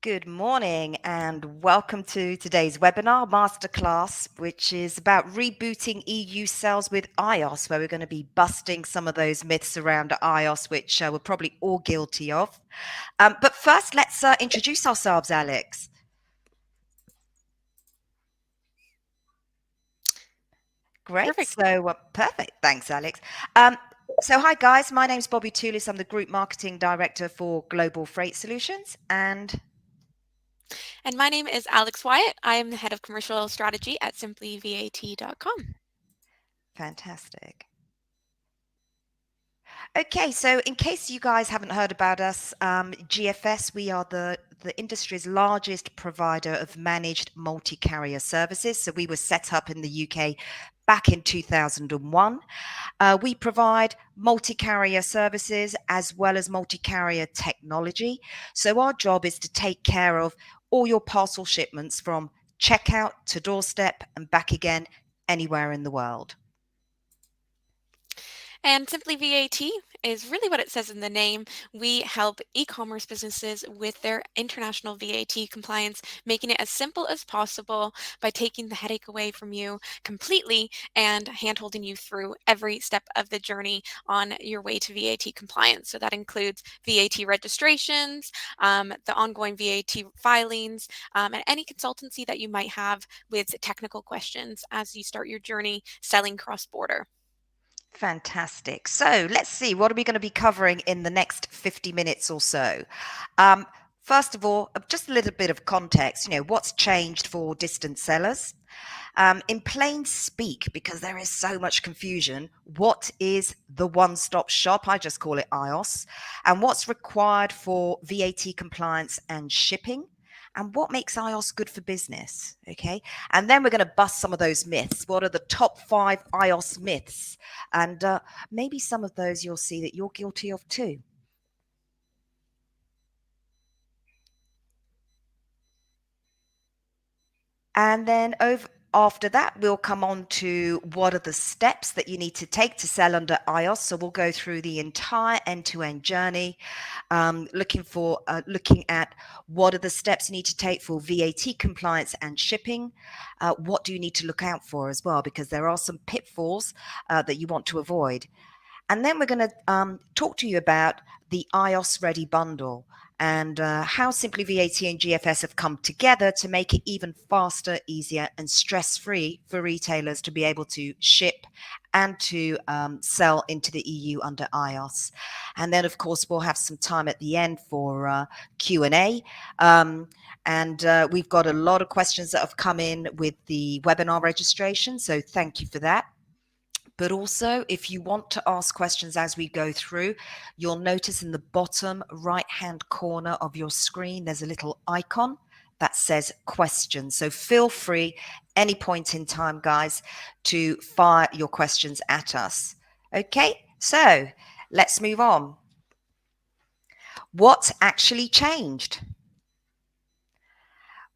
Good morning and welcome to today's webinar, Masterclass, which is about rebooting EU sales with iOS, where we're going to be busting some of those myths around iOS, which we're probably all guilty of. But first, let's introduce ourselves, Alex. Great. Perfect. Perfect. Thanks, Alex. Um, hi, guys. My name's Bobby Toulis. I'm the Group Marketing Director for Global Freight Solutions. And And my name is Alex Wyatt. I am the head of commercial strategy at simplyvat.com. fantastic. Okay, so in case you guys haven't heard about us, GFS, we are the industry's largest provider of managed multi-carrier services. So we were set up in the UK back in 2001. We provide multi-carrier services as well as multi-carrier technology. So our job is to take care of all your parcel shipments from checkout to doorstep and back again anywhere in the world. And Simply VAT is really what it says in the name. We help e-commerce businesses with their international VAT compliance, making it as simple as possible by taking the headache away from you completely and hand-holding you through every step of the journey on your way to VAT compliance. So that includes VAT registrations, the ongoing VAT filings, and any consultancy that you might have with technical questions as you start your journey selling cross-border. Fantastic. So let's see, what are we going to be covering in the next 50 minutes or so? Um, First of all, just a little bit of context, what's changed for distant sellers? In plain speak, because there is so much confusion, what is the one-stop shop? I just call it iOS. And what's required for VAT compliance and shipping? And what makes iOS good for business? Okay. And then we're going to bust some of those myths. What are the top 5 iOS myths? And maybe some of those you'll see that you're guilty of too. And then after that, we'll come on to what are the steps that you need to take to sell under iOS. So we'll go through the entire end-to-end journey, looking at what are the steps you need to take for VAT compliance and shipping. What do you need to look out for as well? Because there are some pitfalls that you want to avoid. And then we're going to talk to you about the iOS Ready bundle and how Simply VAT and GFS have come together to make it even faster, easier, and stress-free for retailers to be able to ship and to sell into the EU under iOS. And then, of course, we'll have some time at the end for Q&A. And we've got a lot of questions that have come in with the webinar registration, so thank you for that. But also, if you want to ask questions as we go through, you'll notice in the bottom right-hand corner of your screen, there's a little icon that says questions. So feel free, any point in time, guys, to fire your questions at us. Okay, so let's move on. What actually changed?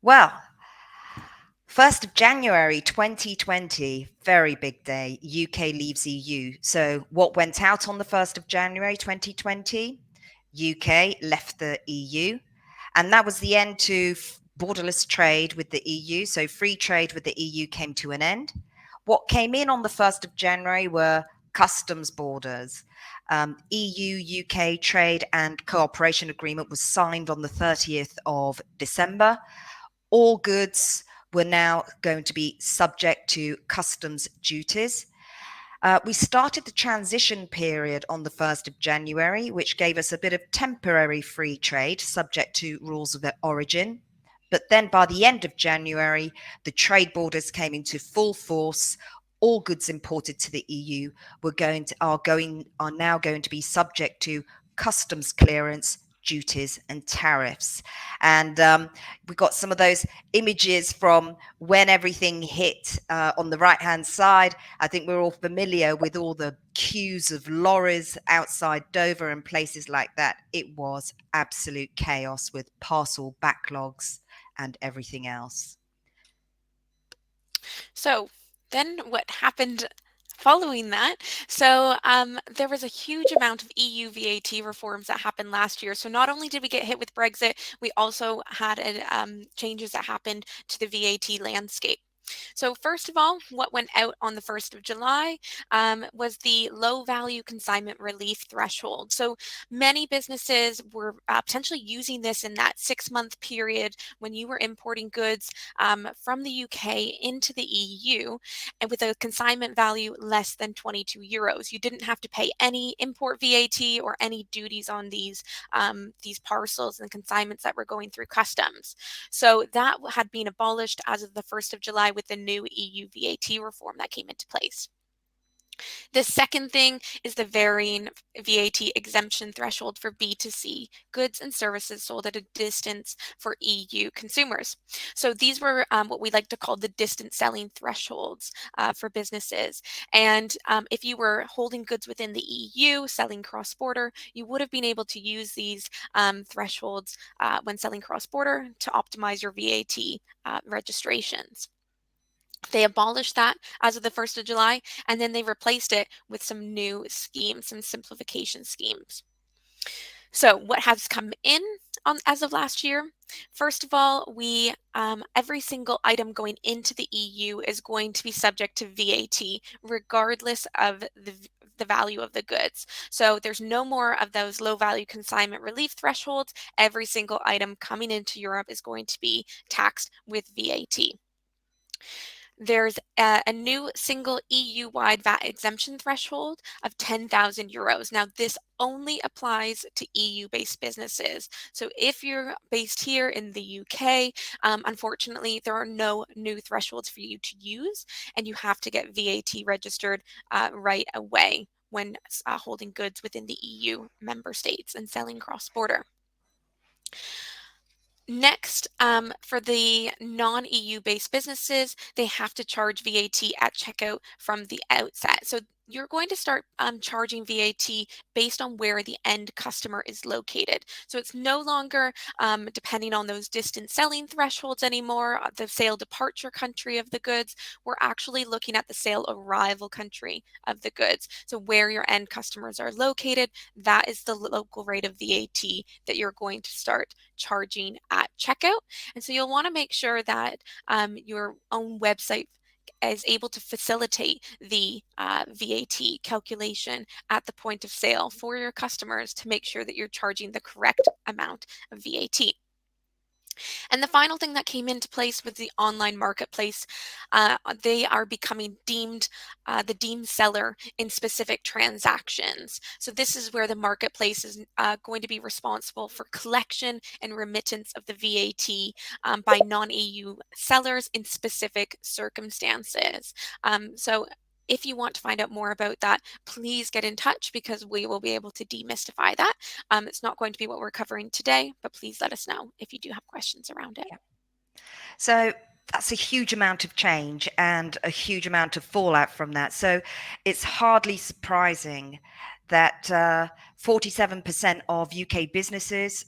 Well, 1st of January 2020, very big day, UK leaves EU. So what went out on the 1st of January 2020? UK left the EU. And that was the end to borderless trade with the EU. So free trade with the EU came to an end. What came in on the 1st of January were customs borders. EU-UK trade and cooperation agreement was signed on the 30th of December. All goods were now going to be subject to customs duties. We started the transition period on the 1st of January, which gave us a bit of temporary free trade subject to rules of origin. But then by the end of January, the trade borders came into full force. All goods imported to the EU are now going to be subject to customs clearance, duties and tariffs. And we got some of those images from when everything hit on the right hand side. I think we're all familiar with all the queues of lorries outside Dover and places like that. It was absolute chaos with parcel backlogs and everything else. So then what happened following that, there was a huge amount of EU VAT reforms that happened last year. So not only did we get hit with Brexit, we also had changes that happened to the VAT landscape. So first of all, what went out on the 1st of July was the low value consignment relief threshold. So many businesses were potentially using this in that 6-month period when you were importing goods from the UK into the EU, and with a consignment value less than 22 euros. You didn't have to pay any import VAT or any duties on these parcels and consignments that were going through customs. So that had been abolished as of the 1st of July with the new EU VAT reform that came into place. The second thing is the varying VAT exemption threshold for B2C goods and services sold at a distance for EU consumers. So these were what we like to call the distance selling thresholds for businesses. And if you were holding goods within the EU, selling cross-border, you would have been able to use these thresholds when selling cross-border to optimize your VAT registrations. They abolished that as of the 1st of July, and then they replaced it with some new schemes, some simplification schemes. So what has come in as of last year? First of all, every single item going into the EU is going to be subject to VAT, regardless of the value of the goods. So there's no more of those low value consignment relief thresholds. Every single item coming into Europe is going to be taxed with VAT. There's a new single EU-wide VAT exemption threshold of 10,000 euros. Now, this only applies to EU-based businesses. So if you're based here in the UK, unfortunately, there are no new thresholds for you to use, and you have to get VAT registered right away when holding goods within the EU member states and selling cross-border. Next, for the non-EU based businesses, they have to charge VAT at checkout from the outset. So you're going to start charging VAT based on where the end customer is located. So it's no longer depending on those distance selling thresholds anymore, the sale departure country of the goods. We're actually looking at the sale arrival country of the goods. So where your end customers are located, that is the local rate of VAT that you're going to start charging at checkout. And so you'll want to make sure that your own website is able to facilitate the VAT calculation at the point of sale for your customers to make sure that you're charging the correct amount of VAT. And the final thing that came into place was the online marketplace. They are becoming the deemed seller in specific transactions. So this is where the marketplace is going to be responsible for collection and remittance of the VAT by non-EU sellers in specific circumstances. So if you want to find out more about that, please get in touch because we will be able to demystify that. It's not going to be what we're covering today, but please let us know if you do have questions around it. Yeah. So that's a huge amount of change and a huge amount of fallout from that. So it's hardly surprising that 47% of UK businesses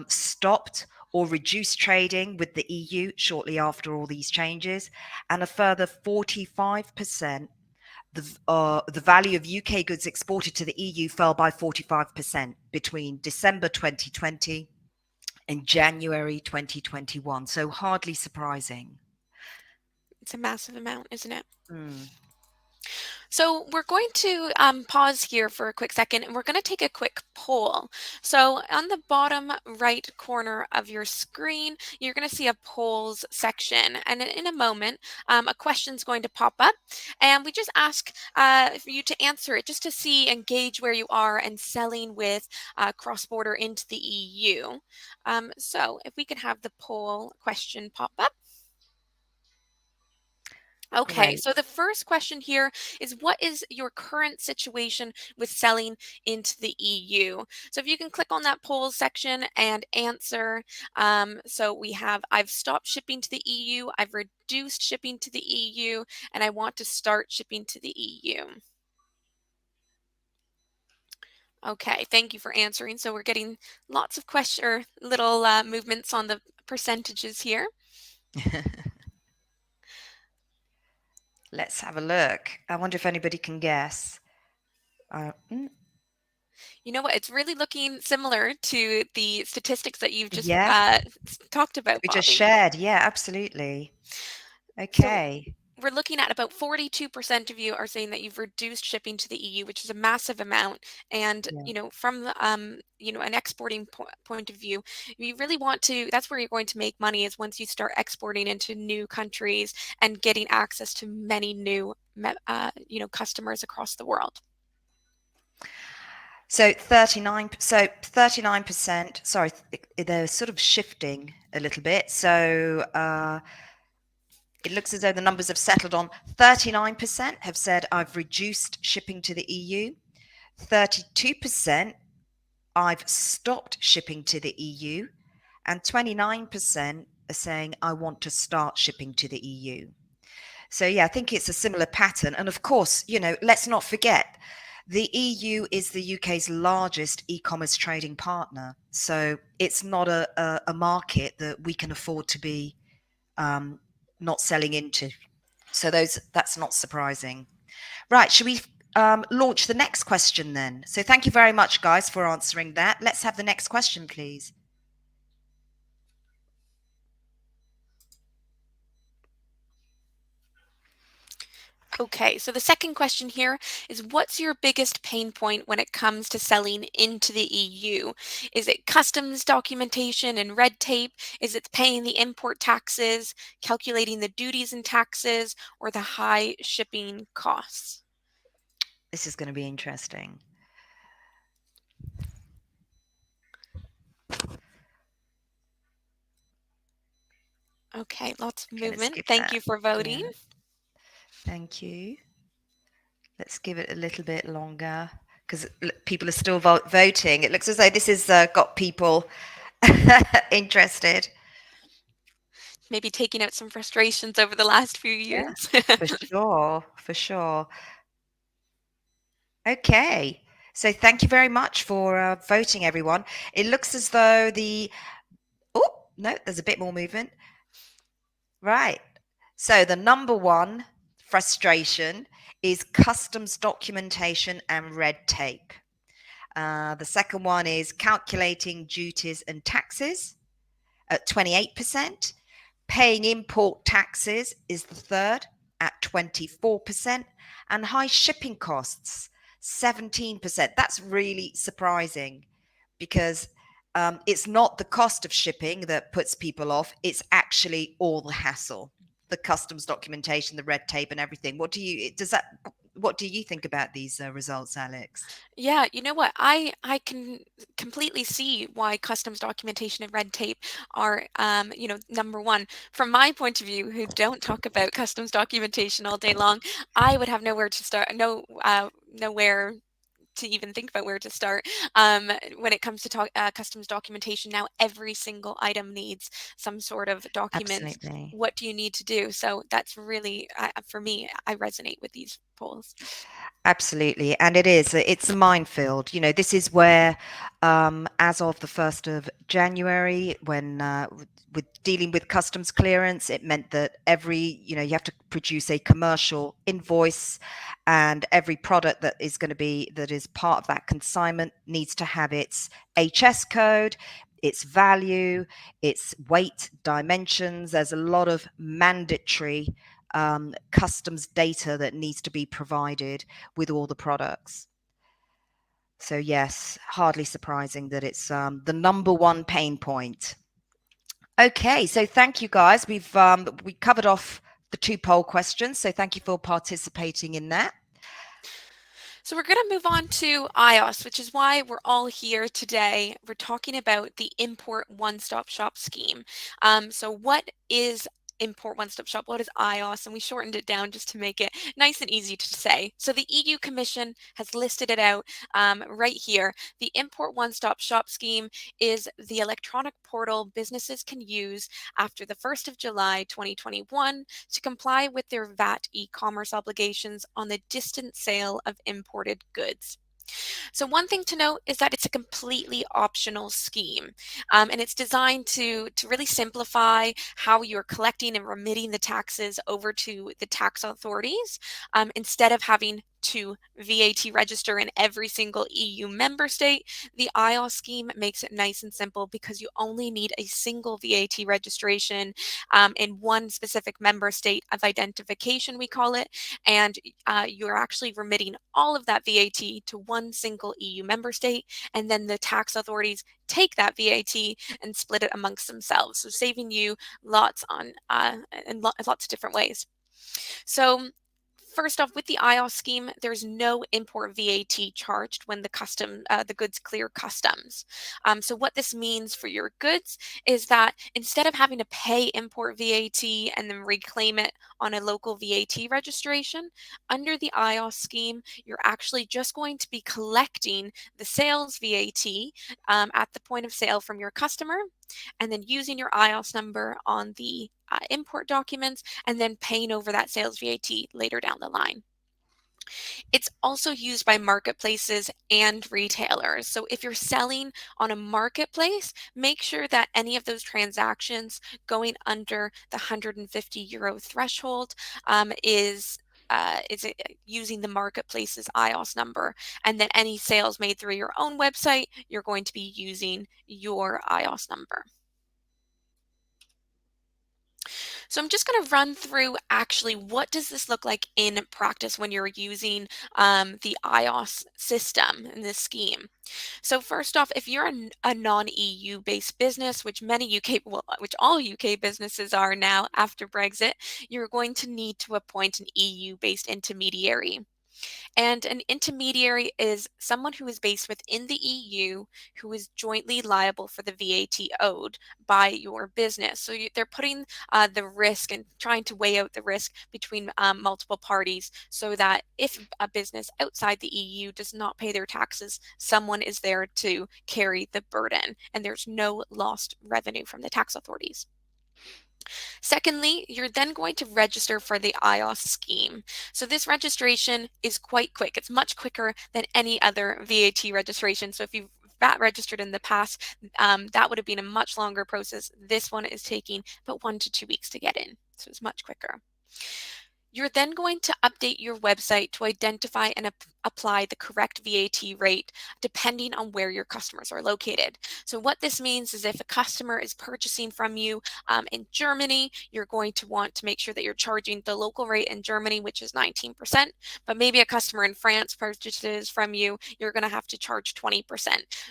stopped or reduced trading with the EU shortly after all these changes, and a further 45%. The value of UK goods exported to the EU fell by 45% between December 2020 and January 2021. So hardly surprising. It's a massive amount, isn't it? Mm. So we're going to pause here for a quick second and we're going to take a quick poll. So on the bottom right corner of your screen, you're going to see a polls section. And in a moment, a question is going to pop up. And we just ask for you to answer it just to see and gauge where you are and selling with cross-border into the EU. So if we could have the poll question pop up. Okay, Great. so the first question here is what is your current situation with selling into the EU? So if you can click on that poll section and answer. So we have, I've stopped shipping to the EU, I've reduced shipping to the EU, and I want to start shipping to the EU. Okay, thank you for answering. So we're getting lots of little movements on the percentages here. Let's have a look. I wonder if anybody can guess. Uh, mm, You know what? It's really looking similar to the statistics that you've just yeah, talked that about, we just Bobby. shared. Yeah, absolutely. So Okay. we're looking at about 42% of you are saying that you've reduced shipping to the EU, which is a massive amount. And, Yeah. from the, an exporting point of view, you really want to, that's where you're going to make money is once you start exporting into new countries and getting access to many new, customers across the world. So 39%, sorry, they're sort of shifting a little bit. So it looks as though the numbers have settled on 39% have said I've reduced shipping to the EU. 32% I've stopped shipping to the EU. And 29% are saying I want to start shipping to the EU. So yeah, I think it's a similar pattern. And of course, let's not forget the EU is the UK's largest e-commerce trading partner. So it's not a market that we can afford to be um, not selling into. So that's not surprising. Right, should we launch the next question then? So thank you very much, guys, for answering that. Let's have the next question, please. Okay, so the second question here is what's your biggest pain point when it comes to selling into the EU? Is it customs documentation and red tape? Is it paying the import taxes, calculating the duties and taxes, or the high shipping costs? This is going to be interesting. Okay, lots of Okay, let's movement. give Thank that. you for voting. Yeah, thank you. Let's give it a little bit longer because people are still voting. It looks as though this has got people interested. Maybe taking out some frustrations over the last few Yeah, years. for sure, for sure. Okay, so thank you very much for voting, everyone. It looks as though oh, no, there's a bit more movement. Right. So the number one frustration is customs documentation and red tape. The second one is calculating duties and taxes at 28%. Paying import taxes is the third at 24%. And high shipping costs, 17%. That's really surprising because it's not the cost of shipping that puts people off, it's actually all the hassle, the customs documentation, the red tape, and everything. What do you think about these results, Alex? Yeah, you know what? I can completely see why customs documentation and red tape are, number one. From my point of view, who don't talk about customs documentation all day long, I would have nowhere to start, nowhere to even think about where to start. When it comes to customs documentation, now every single item needs some sort of document. Absolutely. What do you need to do? So that's really, for me, I resonate with these polls. Absolutely, and it's a minefield. This is where, as of the 1st of January, when with dealing with customs clearance, it meant that you have to produce a commercial invoice, and every product that is part of that consignment needs to have its HS code, its value, its weight, dimensions. There's a lot of mandatory customs data that needs to be provided with all the products. So yes, hardly surprising that it's the number one pain point. Okay, so thank you guys. We covered off the two poll questions, so thank you for participating in that. So we're going to move on to iOS, which is why we're all here today. We're talking about the Import One-Stop Shop scheme. So what is Import One-Stop Shop? What is iOS? And we shortened it down just to make it nice and easy to say. So the EU Commission has listed it out right here. The Import One-Stop Shop scheme is the electronic portal businesses can use after the 1st of July 2021 to comply with their VAT e-commerce obligations on the distant sale of imported goods. So one thing to note is that it's a completely optional scheme, and it's designed to really simplify how you're collecting and remitting the taxes over to the tax authorities, instead of having to VAT register in every single EU member state. The IOS scheme makes it nice and simple because you only need a single VAT registration in one specific member state of identification, we call it, and you're actually remitting all of that VAT to one single EU member state, and then the tax authorities take that VAT and split it amongst themselves, so saving you lots on in lots of different ways. So first off, with the IOS scheme, there's no import VAT charged when the goods clear customs. So what this means for your goods is that instead of having to pay import VAT and then reclaim it on a local VAT registration, under the IOS scheme, you're actually just going to be collecting the sales VAT at the point of sale from your customer, and then using your IOS number on the import documents, and then paying over that sales VAT later down the line. It's also used by marketplaces and retailers. So if you're selling on a marketplace, make sure that any of those transactions going under the €150 threshold is using the marketplace's IOS number. And then any sales made through your own website, you're going to be using your IOS number. So I'm just going to run through actually what does this look like in practice when you're using the iOS system in this scheme. So first off, if you're a non-EU based business, which which all UK businesses are now after Brexit, you're going to need to appoint an EU based intermediary. And an intermediary is someone who is based within the EU who is jointly liable for the VAT owed by your business. So they're putting the risk and trying to weigh out the risk between multiple parties so that if a business outside the EU does not pay their taxes, someone is there to carry the burden and there's no lost revenue from the tax authorities. Secondly, you're then going to register for the iOS scheme. So this registration is quite quick. It's much quicker than any other VAT registration. So if you've VAT registered in the past, that would have been a much longer process. This one is taking about 1 to 2 weeks to get in. So it's much quicker. You're then going to update your website to identify and apply the correct VAT rate depending on where your customers are located. So what this means is if a customer is purchasing from you in Germany, you're going to want to make sure that you're charging the local rate in Germany, which is 19%, but maybe a customer in France purchases from you, you're going to have to charge 20%.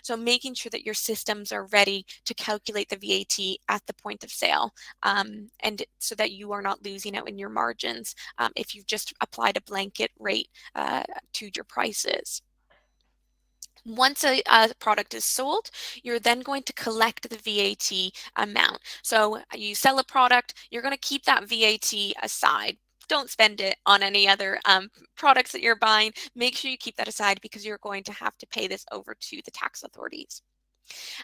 So making sure that your systems are ready to calculate the VAT at the point of sale, and so that you are not losing out in your margins if you've just applied a blanket rate to your prices. Once a product is sold, you're then going to collect the VAT amount. So you sell a product, you're going to keep that VAT aside. Don't spend it on any other products that you're buying. Make sure you keep that aside because you're going to have to pay this over to the tax authorities.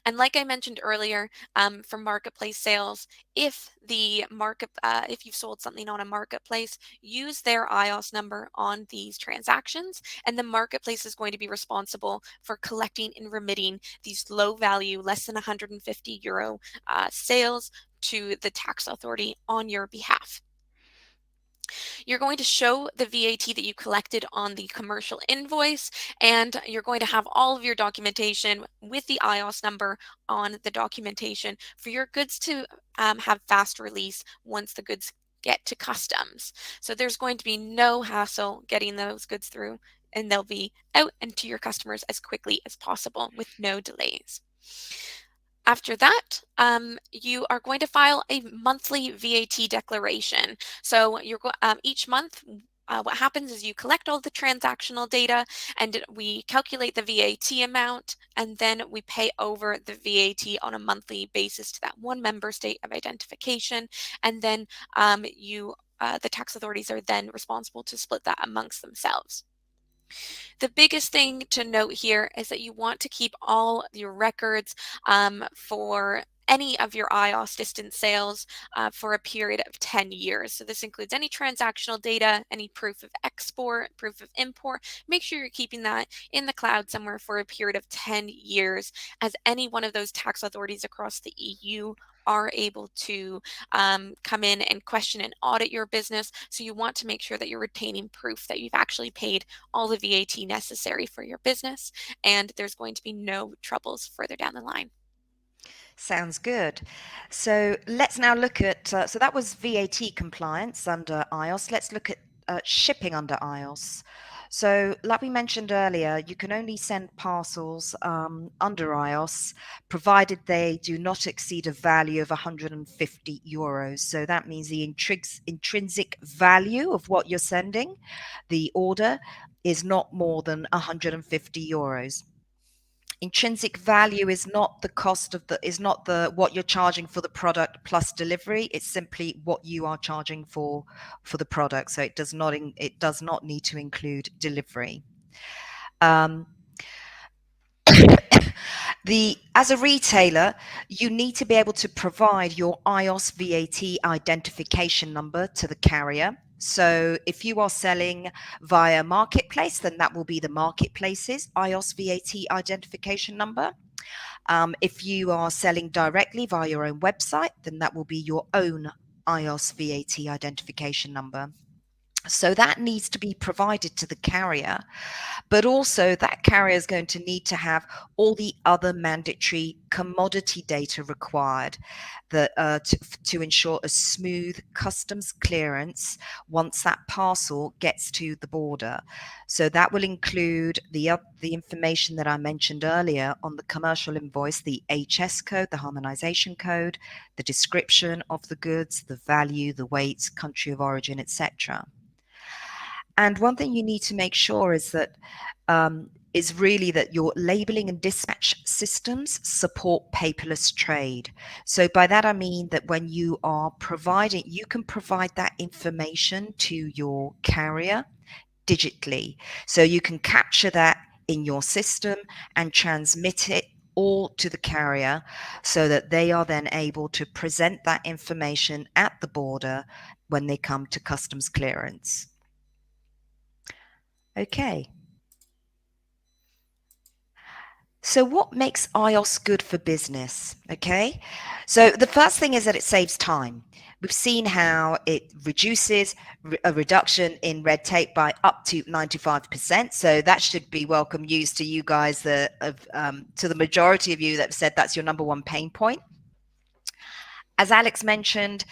And like I mentioned earlier, for marketplace sales, if you've sold something on a marketplace, use their iOS number on these transactions, and the marketplace is going to be responsible for collecting and remitting these low value, less than €150 sales to the tax authority on your behalf. You're going to show the VAT that you collected on the commercial invoice, and you're going to have all of your documentation with the iOS number on the documentation for your goods to have fast release once the goods get to customs. So there's going to be no hassle getting those goods through, and they'll be out and to your customers as quickly as possible with no delays. After that, you are going to file a monthly VAT declaration. So each month, what happens is you collect all the transactional data and we calculate the VAT amount, and then we pay over the VAT on a monthly basis to that one member state of identification. And then the tax authorities are then responsible to split that amongst themselves. The biggest thing to note here is that you want to keep all your records for any of your IOS distance sales for a period of 10 years. So this includes any transactional data, any proof of export, proof of import. Make sure you're keeping that in the cloud somewhere for a period of 10 years, as any one of those tax authorities across the EU are able to come in and question and audit your business. So you want to make sure that you're retaining proof that you've actually paid all the VAT necessary for your business, and there's going to be no troubles further down the line. Sounds good. So let's now look at, so that was VAT compliance under iOS. Let's look at shipping under iOS. So, like we mentioned earlier, you can only send parcels under iOS provided they do not exceed a value of 150 euros. So that means the intrinsic value of what you're sending, the order, is not more than 150 euros. Intrinsic value is not the cost of the is not the what you're charging for the product plus delivery. It's simply what you are charging for the product. So it does not need to include delivery. um, as a retailer, you need to be able to provide your iOS VAT identification number to the carrier. So if you are selling via marketplace, then that will be the marketplace's iOS VAT identification number. If you are selling directly via your own website, then that will be your own iOS VAT identification number. So that needs to be provided to the carrier, but also that carrier is going to need to have all the other mandatory commodity data required to ensure a smooth customs clearance once that parcel gets to the border. So that will include the information that I mentioned earlier on the commercial invoice, the HS code, the harmonization code, the description of the goods, the value, the weight, country of origin, etc. And one thing you need to make sure is really that your labeling and dispatch systems support paperless trade. So by that I mean that when you are providing, you can provide that information to your carrier digitally. So you can capture that in your system and transmit it all to the carrier so that they are then able to present that information at the border when they come to customs clearance. Okay. So what makes iOS good for business? Okay. So the first thing is that it saves time. We've seen how it reduces a reduction in red tape by up to 95%. So that should be welcome news to you guys, to the majority of you that have said that's your number one pain point. As Alex mentioned,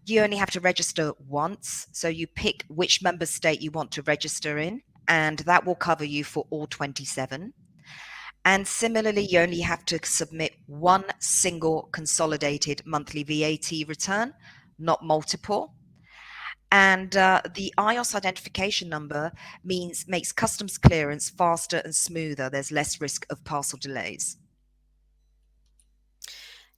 you only have to register once. So you pick which member state you want to register in, and that will cover you for all 27. And similarly, you only have to submit one single consolidated monthly VAT return, not multiple. And the iOS identification number makes customs clearance faster and smoother. There's less risk of parcel delays.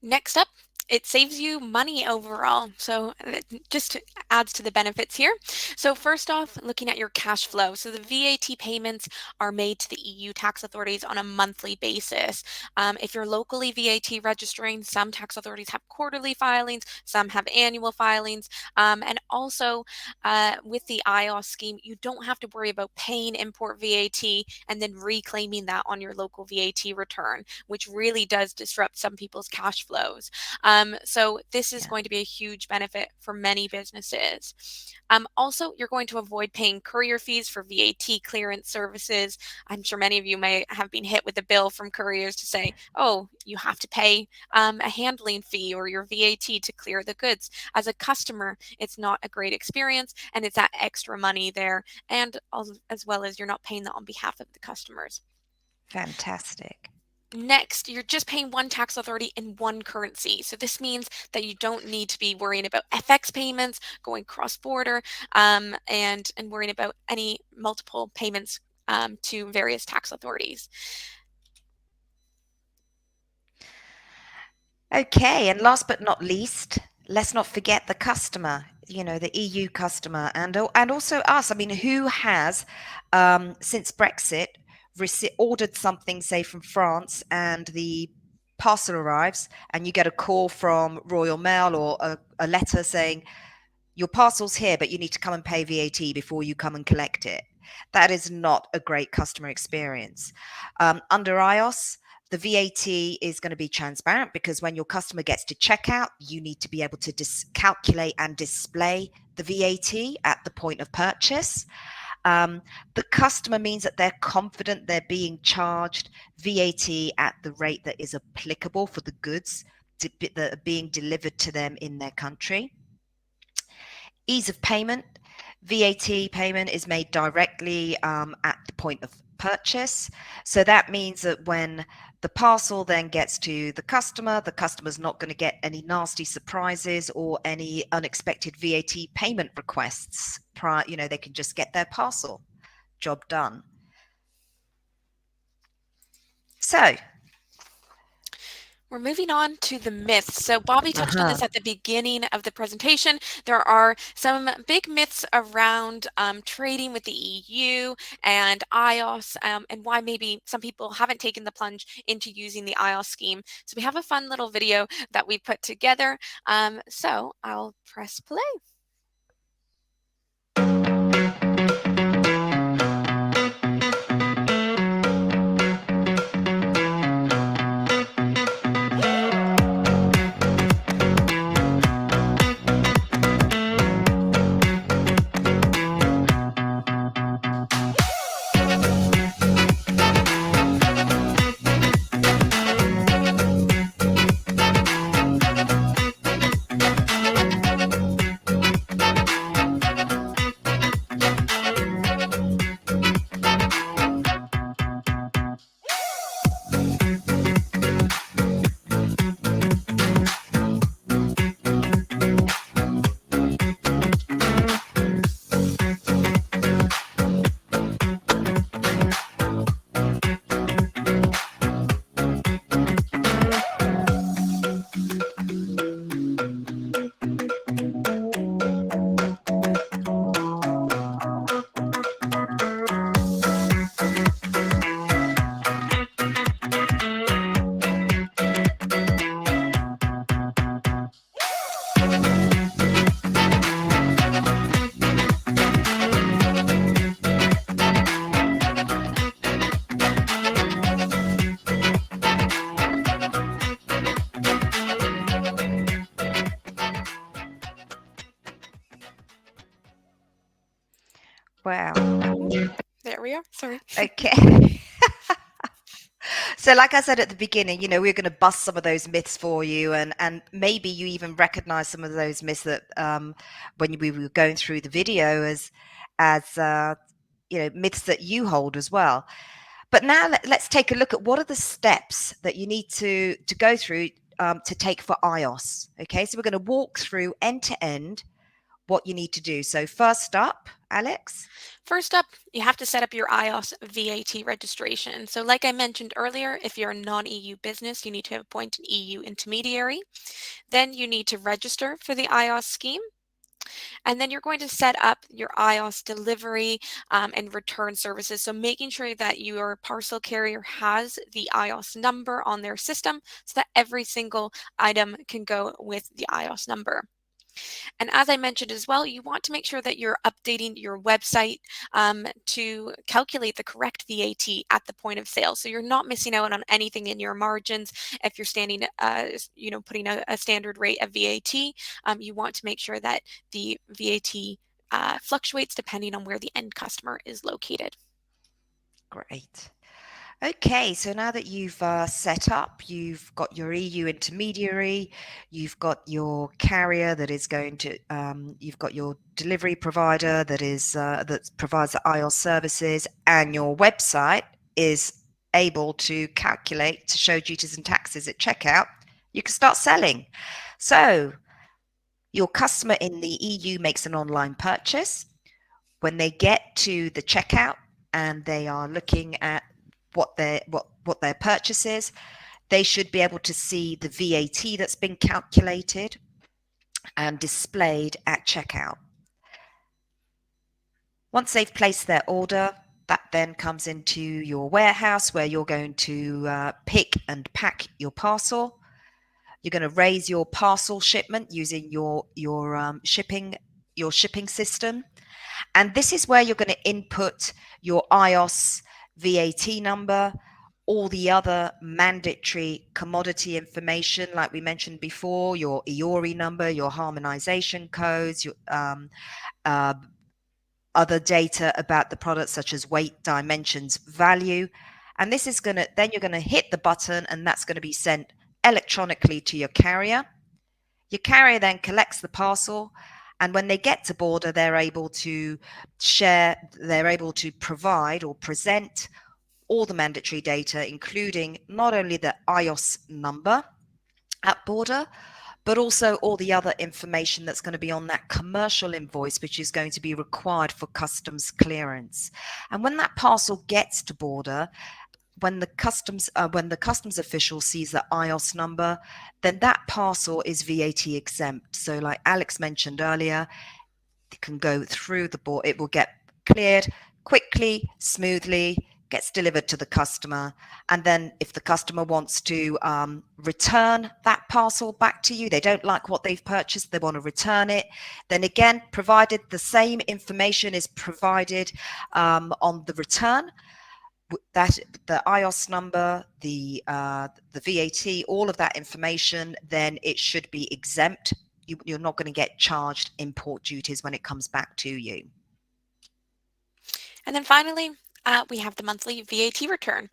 Next up, it saves you money overall. So it just adds to the benefits here. So first off, looking at your cash flow. So the VAT payments are made to the EU tax authorities on a monthly basis. If you're locally VAT registering, some tax authorities have quarterly filings, some have annual filings. And also with the iOS scheme, you don't have to worry about paying import VAT and then reclaiming that on your local VAT return, which really does disrupt some people's cash flows. So this is going to be a huge benefit for many businesses. Also, you're going to avoid paying courier fees for VAT clearance services. I'm sure many of you may have been hit with a bill from couriers to say, oh, you have to pay a handling fee or your VAT to clear the goods. As a customer, it's not a great experience, and it's that extra money there, and as well as you're not paying that on behalf of the customers. Fantastic. Next, you're just paying one tax authority in one currency. So this means that you don't need to be worrying about FX payments, going cross-border, and worrying about any multiple payments to various tax authorities. Okay, and last but not least, let's not forget the customer, the EU customer, and also us. I mean, who has, since Brexit, ordered something, say, from France, and the parcel arrives and you get a call from Royal Mail or a letter saying, your parcel's here, but you need to come and pay VAT before you come and collect it. That is not a great customer experience. Under iOS, the VAT is going to be transparent because when your customer gets to checkout, you need to be able to calculate and display the VAT at the point of purchase. The customer means that they're confident they're being charged VAT at the rate that is applicable for the goods that are being delivered to them in their country. Ease of payment. VAT payment is made directly at the point of purchase. So that means that when the parcel then gets to the customer's not going to get any nasty surprises or any unexpected VAT payment requests. They can just get their parcel. Job done. So we're moving on to the myths. So Bobby touched on this at the beginning of the presentation. There are some big myths around trading with the EU and iOS, and why maybe some people haven't taken the plunge into using the iOS scheme. So we have a fun little video that we put together. So I'll press play. wow. There we are. Sorry. Okay. So like I said at the beginning, we're going to bust some of those myths for you, and maybe you even recognize some of those myths that when we were going through the video as myths that you hold as well. But now let's take a look at what are the steps that you need to go through to take for iOS. Okay, so we're going to walk through end to end what you need to do. So first up, Alex. First up, you have to set up your iOS VAT registration. So like I mentioned earlier, if you're a non-EU business, you need to appoint an EU intermediary. Then you need to register for the iOS scheme. And then you're going to set up your iOS delivery and return services. So making sure that your parcel carrier has the iOS number on their system so that every single item can go with the iOS number. And as I mentioned as well, you want to make sure that you're updating your website to calculate the correct VAT at the point of sale. So you're not missing out on anything in your margins. If you're putting a standard rate of VAT, you want to make sure that the VAT fluctuates depending on where the end customer is located. Great. Okay, so now that you've set up, you've got your EU intermediary, you've got your carrier that is going to, you've got your delivery provider that provides the iOS services, and your website is able to calculate to show duties and taxes at checkout. You can start selling. So your customer in the EU makes an online purchase. When they get to the checkout and they are looking at what their purchase is, they should be able to see the VAT that's been calculated and displayed at checkout. Once they've placed their order, That then comes into your warehouse where you're going to pick and pack your parcel. You're going to raise your parcel shipment using your shipping system, and this is where you're going to input your IOS VAT number, all the other mandatory commodity information, like we mentioned before, your IORI number, your harmonization codes, your uh, other data about the product, such as weight, dimensions, value. And this is going to, then you're going to hit the button, and that's going to be sent electronically to your carrier. Your carrier then collects the parcel, and when they get to border, they're able to provide or present all the mandatory data, including not only the IOS number at border, but also all the other information that's going to be on that commercial invoice, which is going to be required for customs clearance. And when that parcel gets to border, when the customs official sees the IOS number, then that parcel is VAT exempt. So, like Alex mentioned earlier, it can go through the board. It will get cleared quickly, smoothly, gets delivered to the customer. And then if the customer wants to return that parcel back to you, they don't like what they've purchased, they want to return it, then again, provided the same information is provided on the return, that the IOS number, the VAT, all of that information, then it should be exempt. You're not going to get charged import duties when it comes back to you. And then finally, we have the monthly VAT return.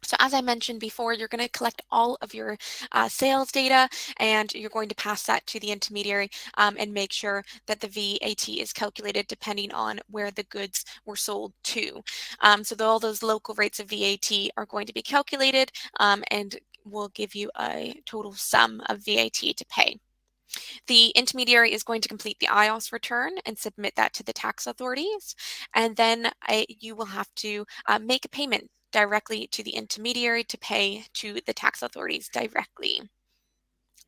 So as I mentioned before, you're going to collect all of your sales data, and you're going to pass that to the intermediary and make sure that the VAT is calculated depending on where the goods were sold to. So all those local rates of VAT are going to be calculated and will give you a total sum of VAT to pay. The intermediary is going to complete the IOS return and submit that to the tax authorities, and then you will have to make a payment directly to the intermediary to pay to the tax authorities directly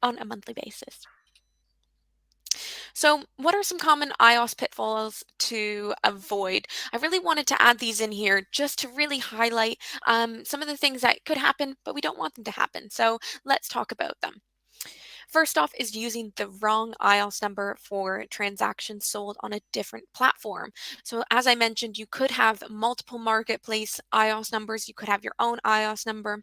on a monthly basis. So what are some common IOS pitfalls to avoid? I really wanted to add these in here just to really highlight some of the things that could happen, but we don't want them to happen. So let's talk about them. First off is using the wrong IOS number for transactions sold on a different platform. So as I mentioned, you could have multiple marketplace IOS numbers, you could have your own IOS number.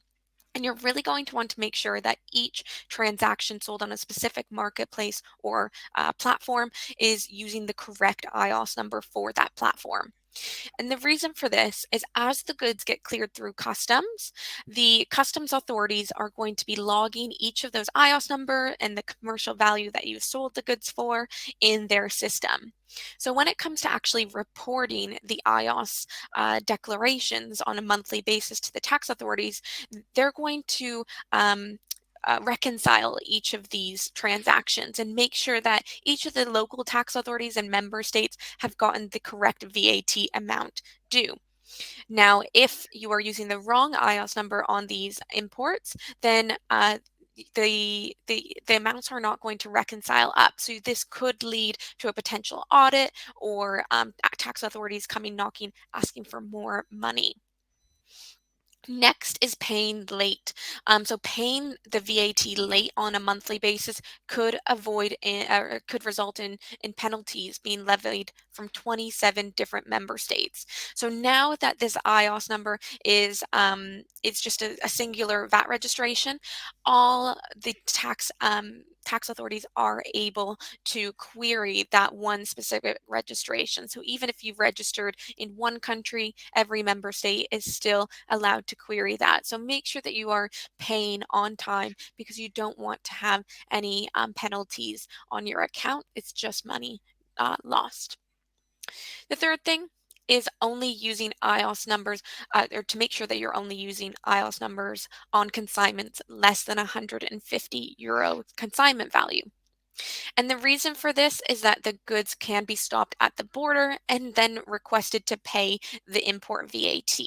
And you're really going to want to make sure that each transaction sold on a specific marketplace or platform is using the correct IOS number for that platform. And the reason for this is as the goods get cleared through customs, the customs authorities are going to be logging each of those IOS number and the commercial value that you sold the goods for in their system. So when it comes to actually reporting the IOS declarations on a monthly basis to the tax authorities, they're going to reconcile each of these transactions and make sure that each of the local tax authorities and member states have gotten the correct VAT amount due. Now, if you are using the wrong IOS number on these imports, then the amounts are not going to reconcile up. So this could lead to a potential audit or tax authorities coming knocking, asking for more money. Next is paying late. So paying the VAT late on a monthly basis could could result in penalties being levied from 27 different member states. So now that this IOS number is it's just a singular VAT registration, all the tax authorities are able to query that one specific registration. So even if you've registered in one country, every member state is still allowed to query that. So make sure that you are paying on time because you don't want to have any penalties on your account. It's just money lost. The third thing is only using IOS numbers, or to make sure that you're only using IOS numbers on consignments less than €150 consignment value. And the reason for this is that the goods can be stopped at the border and then requested to pay the import VAT.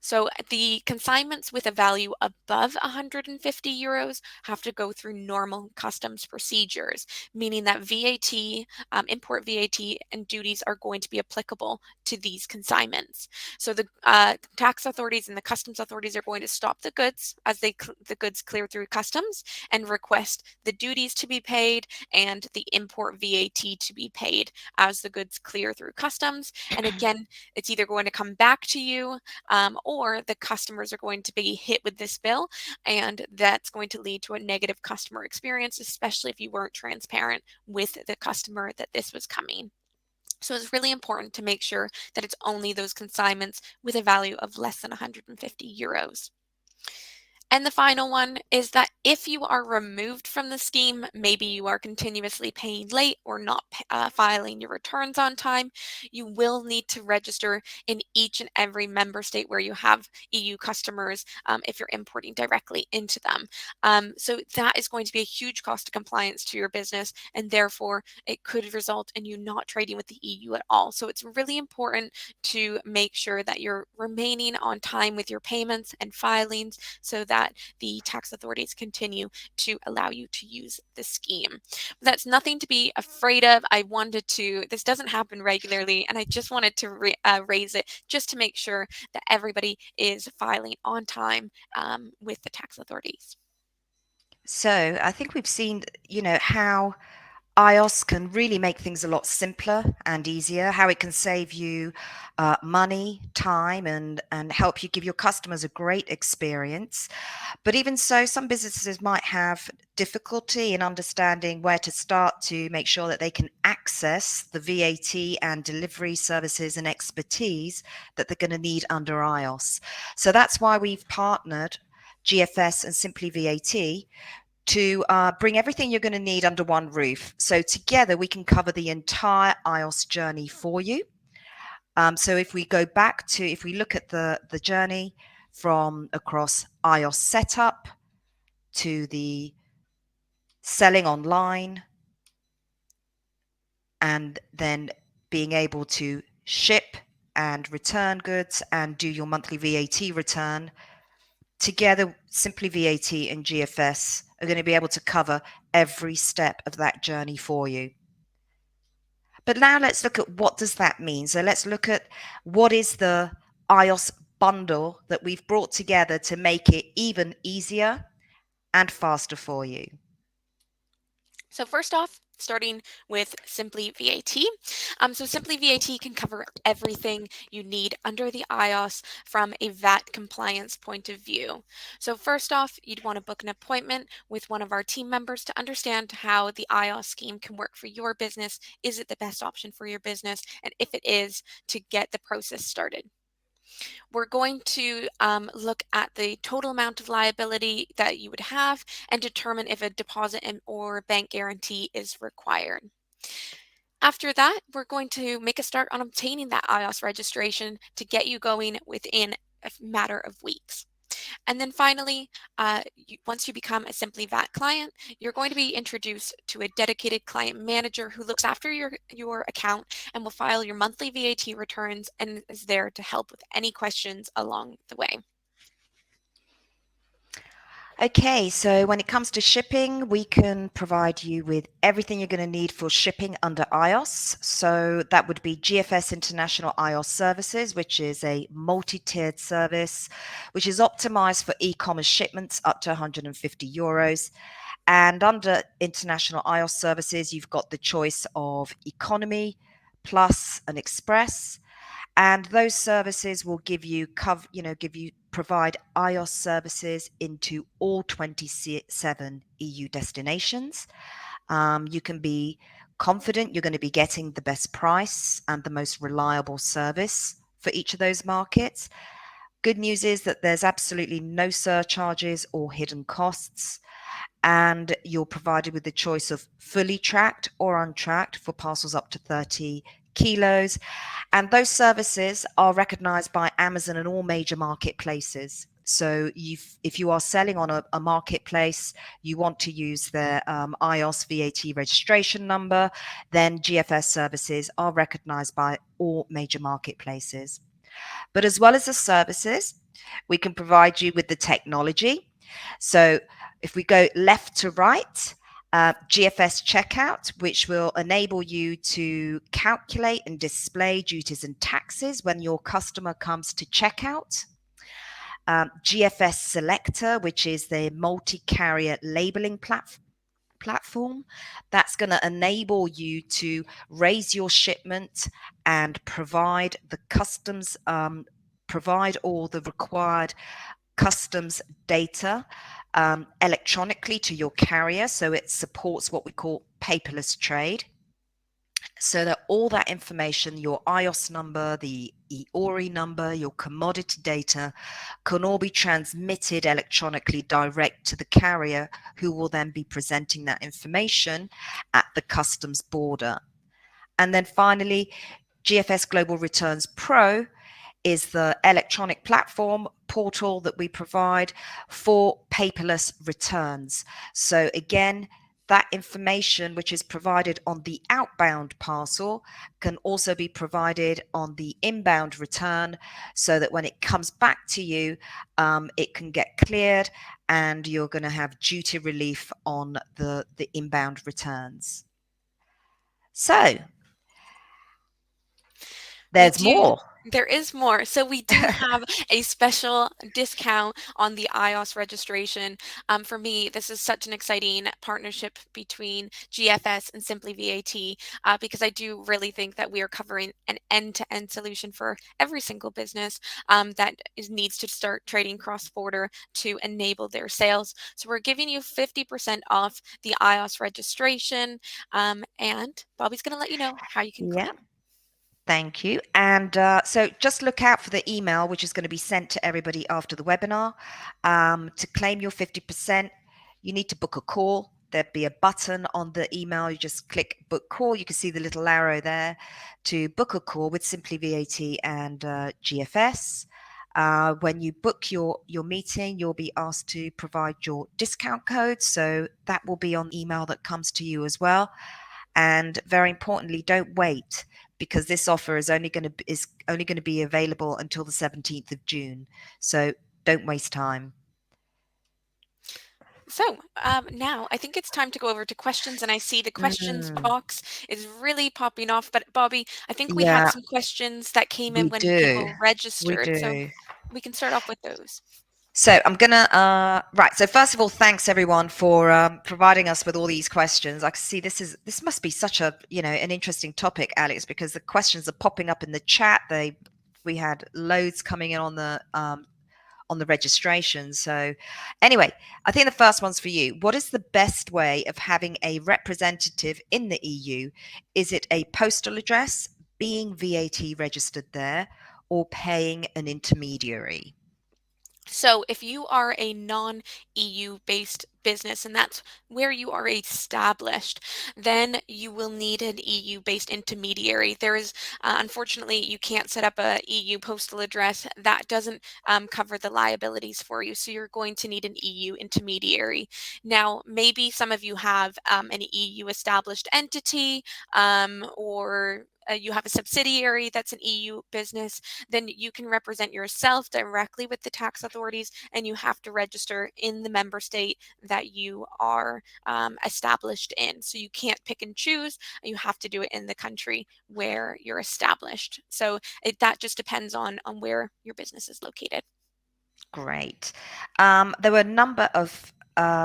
So the consignments with a value above 150 euros have to go through normal customs procedures, meaning that VAT, import VAT, and duties are going to be applicable to these consignments. So the tax authorities and the customs authorities are going to stop the goods as the goods clear through customs and request the duties to be paid and the import VAT to be paid as the goods clear through customs. And again, it's either going to come back to you, or the customers are going to be hit with this bill, and that's going to lead to a negative customer experience, especially if you weren't transparent with the customer that this was coming. So it's really important to make sure that it's only those consignments with a value of less than 150 euros. And the final one is that if you are removed from the scheme, maybe you are continuously paying late or not filing your returns on time, you will need to register in each and every member state where you have EU customers, if you're importing directly into them. So that is going to be a huge cost of compliance to your business, and therefore it could result in you not trading with the EU at all. So it's really important to make sure that you're remaining on time with your payments and filings so that the tax authorities continue to allow you to use the scheme. That's nothing to be afraid of. This doesn't happen regularly, and I just wanted to raise it just to make sure that everybody is filing on time with the tax authorities. So I think we've seen, how iOS can really make things a lot simpler and easier, how it can save you money, time, and help you give your customers a great experience. But even so, some businesses might have difficulty in understanding where to start to make sure that they can access the VAT and delivery services and expertise that they're going to need under iOS. So that's why we've partnered GFS and Simply VAT to bring everything you're going to need under one roof. So together we can cover the entire iOS journey for you. So if we look at the journey from across iOS setup to the selling online, and then being able to ship and return goods and do your monthly VAT return, together, Simply VAT and GFS are going to be able to cover every step of that journey for you. But now let's look at what does that mean. So let's look at what is the iOS bundle that we've brought together to make it even easier and faster for you. So first off, starting with Simply VAT. So Simply VAT can cover everything you need under the iOS from a VAT compliance point of view. So first off, you'd want to book an appointment with one of our team members to understand how the iOS scheme can work for your business. Is it the best option for your business? And if it is, to get the process started. We're going to look at the total amount of liability that you would have and determine if a deposit or bank guarantee is required. After that, we're going to make a start on obtaining that iOS registration to get you going within a matter of weeks. And then finally, once you become a Simply VAT client, you're going to be introduced to a dedicated client manager who looks after your account and will file your monthly VAT returns and is there to help with any questions along the way. Okay, so when it comes to shipping, we can provide you with everything you're going to need for shipping under iOS. So that would be GFS International iOS Services, which is a multi-tiered service, which is optimized for e-commerce shipments up to 150 euros. And under International iOS Services, you've got the choice of Economy, Plus, and Express. And those services will provide iOS services into all 27 EU destinations. You can be confident you're going to be getting the best price and the most reliable service for each of those markets. Good news is that there's absolutely no surcharges or hidden costs, and you're provided with the choice of fully tracked or untracked for parcels up to 30 kilos. And those services are recognized by Amazon and all major marketplaces. So if you are selling on a marketplace, you want to use their iOS VAT registration number, then GFS services are recognized by all major marketplaces. But as well as the services, We can provide you with the technology. So if we go left to right, GFS checkout, which will enable you to calculate and display duties and taxes when your customer comes to checkout. GFS selector, which is the multi-carrier labeling platform that's going to enable you to raise your shipment and provide all the required customs data electronically to your carrier, so it supports what we call paperless trade, so that all that information, your iOS number, the EORI number, your commodity data, can all be transmitted electronically direct to the carrier, who will then be presenting that information at the customs border. And then finally, GFS Global Returns Pro is the electronic platform portal that we provide for paperless returns. So again, that information which is provided on the outbound parcel can also be provided on the inbound return, so that when it comes back to you, it can get cleared and you're going to have duty relief on the inbound returns. So We there's do. more. There is more. So we do have a special discount on the iOS registration. For me, this is such an exciting partnership between GFS and Simply VAT, because I do really think that we are covering an end-to-end solution for every single business that needs to start trading cross-border to enable their sales. So we're giving you 50% off the iOS registration, and Bobby's going to let you know how you can Yeah. claim. Thank you. And so just look out for the email, which is going to be sent to everybody after the webinar. To claim your 50%, you need to book a call. There'd be a button on the email. You just click book call. You can see the little arrow there to book a call with Simply VAT and GFS. When you book your meeting, you'll be asked to provide your discount code. So that will be on the email that comes to you as well. And very importantly, don't wait, because this offer is only going to be available until the 17th of June. So don't waste time. So now I think it's time to go over to questions, and I see the questions Mm, box is really popping off. But Bobby, I think we had yeah, some questions that came in we when do. people We registered, so do. we can start off with those. So I'm gonna right. So first of all, thanks everyone for providing us with all these questions. I can see this must be such a an interesting topic, Alex, because the questions are popping up in the chat. We had loads coming in on the registration. So, anyway, I think the first one's for you. What is the best way of having a representative in the EU? Is it a postal address, being VAT registered there, or paying an intermediary? So if you are a non-EU based business and that's where you are established, then you will need an EU based intermediary. There is, unfortunately, you can't set up a EU postal address. That doesn't cover the liabilities for you. So you're going to need an EU intermediary. Now, maybe some of you have an EU established entity, or you have a subsidiary that's an EU business, then you can represent yourself directly with the tax authorities, and you have to register in the member state that you are established in. So you can't pick and choose. You have to do it in the country where you're established. So that just depends on where your business is located. Great. There were a number of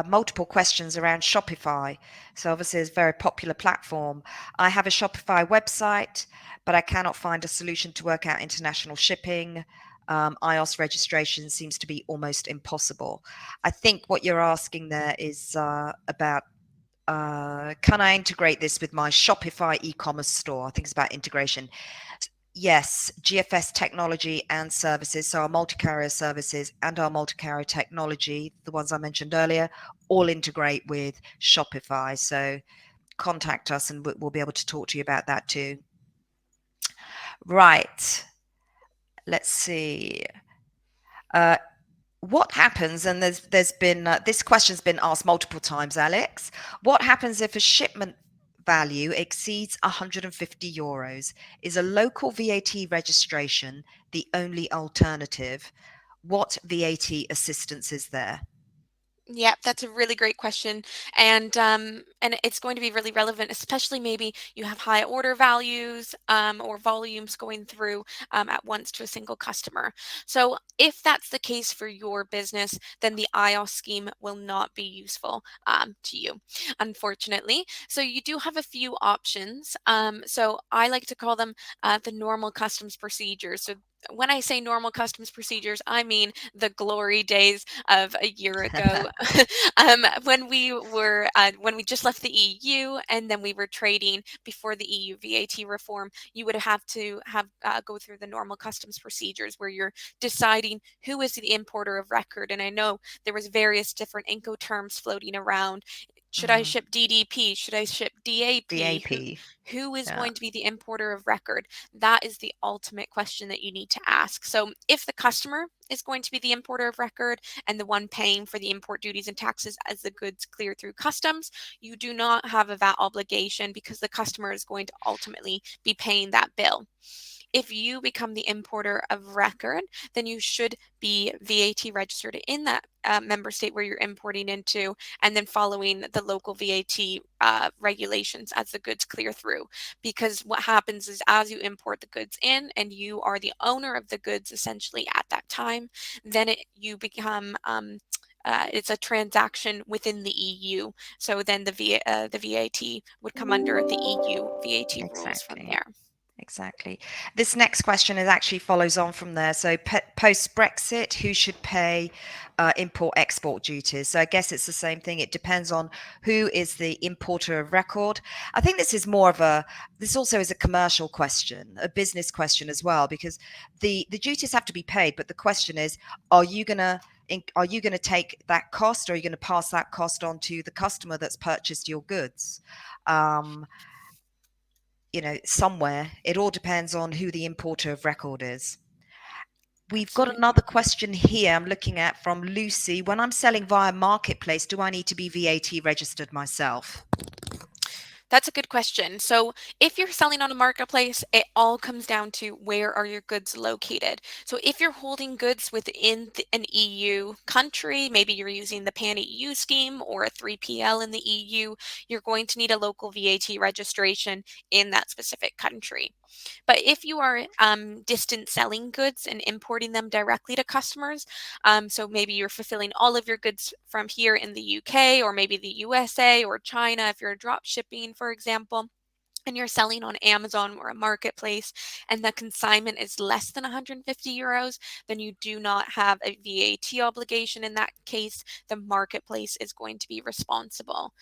multiple questions around Shopify. So obviously, it's a very popular platform. I have a Shopify website, but I cannot find a solution to work out international shipping. iOS registration seems to be almost impossible. I think what you're asking there is about can I integrate this with my Shopify e-commerce store? I think it's about integration. Yes, GFS technology and services, so our multi-carrier services and our multi-carrier technology, the ones I mentioned earlier, all integrate with Shopify. So contact us and we'll be able to talk to you about that too. Right. Let's see. Uh, what happens, and there's been this question's been asked multiple times, Alex. What happens if a shipment value exceeds 150 euros? Is a local VAT registration the only alternative? what VAT assistance is there? Yeah, that's a really great question, and it's going to be really relevant, especially maybe you have high order values or volumes going through at once to a single customer. So if that's the case for your business, then the IOS scheme will not be useful to you, unfortunately. So you do have a few options. So I like to call them the normal customs procedures. So when I say normal customs procedures, I mean the glory days of a year ago, when we just left the EU and then we were trading before the EU VAT reform. You would have to have go through the normal customs procedures where you're deciding who is the importer of record. And I know there was various different Incoterms floating around. Should I Mm, ship DDP? Should I ship DAP? DAP. Who is Yeah. going to be the importer of record? That is the ultimate question that you need to ask. So if the customer is going to be the importer of record and the one paying for the import duties and taxes as the goods clear through customs, you do not have a VAT obligation because the customer is going to ultimately be paying that bill. If you become the importer of record, then you should be VAT registered in that member state where you're importing into, and then following the local VAT regulations as the goods clear through. Because what happens is, as you import the goods in and you are the owner of the goods essentially at that time, then you become it's a transaction within the EU. So then the VAT would come under the EU VAT rules from Exactly. there. Exactly. This next question is actually follows on from there. So post Brexit, who should pay import export duties? So I guess it's the same thing. It depends on who is the importer of record. I think this is more of this also is a commercial question, a business question as well, because the duties have to be paid. But the question is, are you gonna are you going to take that cost, or are you going to pass that cost on to the customer that's purchased your goods? Um, somewhere. It all depends on who the importer of record is. We've got Absolutely. another question here I'm looking at from Lucy. When I'm selling via marketplace, do I need to be VAT registered myself? That's a good question. So, if you're selling on a marketplace, it all comes down to where are your goods located. So, if you're holding goods within an EU country, maybe you're using the Pan EU scheme or a 3PL in the EU, you're going to need a local VAT registration in that specific country. But if you are distance selling goods and importing them directly to customers, so maybe you're fulfilling all of your goods from here in the UK or maybe the USA or China, if you're drop shipping, for example, and you're selling on Amazon or a marketplace, and the consignment is less than 150 euros, then you do not have a VAT obligation. In that case, the marketplace is going to be responsible.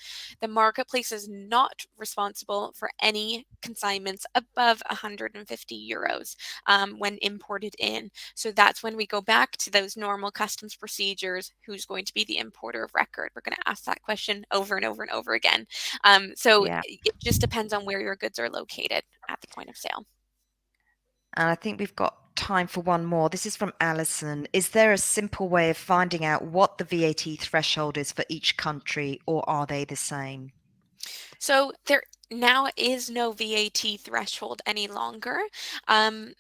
The marketplace is not responsible for any consignments above 150 euros when imported in. So that's when we go back to those normal customs procedures. Who's going to be the importer of record? We're going to ask that question over and over and over again. So Yeah. it just depends on where your goods are located at the point of sale. And I think we've got time for one more. This is from Alison. Is there a simple way of finding out what the VAT threshold is for each country, or are they the same? So there now is no VAT threshold any longer. Um,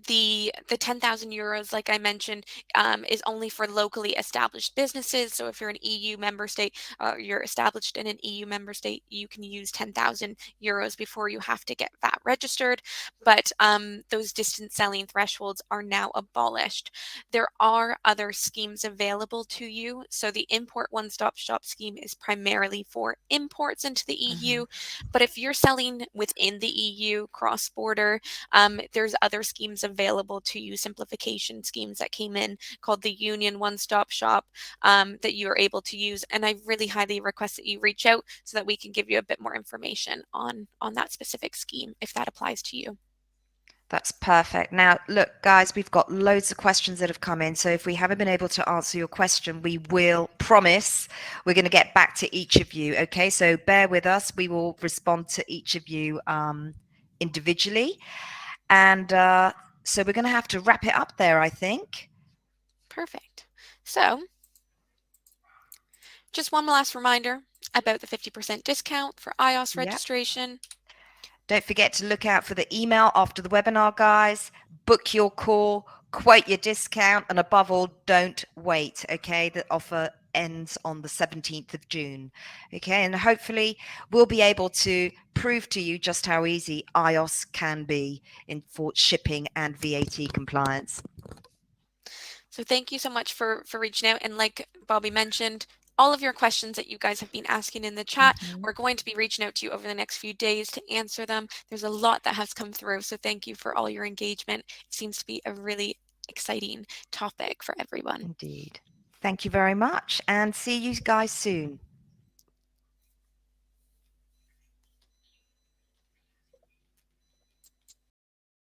the 10,000 euros, like I mentioned, is only for locally established businesses. So if you're an EU member state, you're established in an EU member state, you can use 10,000 euros before you have to get VAT registered. But those distance selling thresholds are now abolished. There are other schemes available to you. So the Import One Stop Shop scheme is primarily for imports into the Mhm. EU. But if you're selling within the EU cross border, there's other schemes available to you, simplification schemes that came in called the Union One Stop Shop that you are able to use. And I really highly request that you reach out so that we can give you a bit more information on that specific scheme if that applies to you. That's perfect. Now, look, guys, we've got loads of questions that have come in. So if we haven't been able to answer your question, we will promise we're going to get back to each of you. Okay, so bear with us. We will respond to each of you individually. And so we're going to have to wrap it up there, I think. Perfect. So just one last reminder about the 50% discount for iOS Yep. registration. Don't forget to look out for the email after the webinar, guys. Book your call, quote your discount, and above all, don't wait. Okay, the offer ends on the 17th of June. Okay, and hopefully we'll be able to prove to you just how easy iOS can be in for shipping and VAT compliance. So thank you so much for reaching out. And like Bobby mentioned, all of your questions that you guys have been asking in the chat, Mhm. we're going to be reaching out to you over the next few days to answer them. There's a lot that has come through. So thank you for all your engagement. It seems to be a really exciting topic for everyone. Indeed. Thank you very much, and see you guys soon.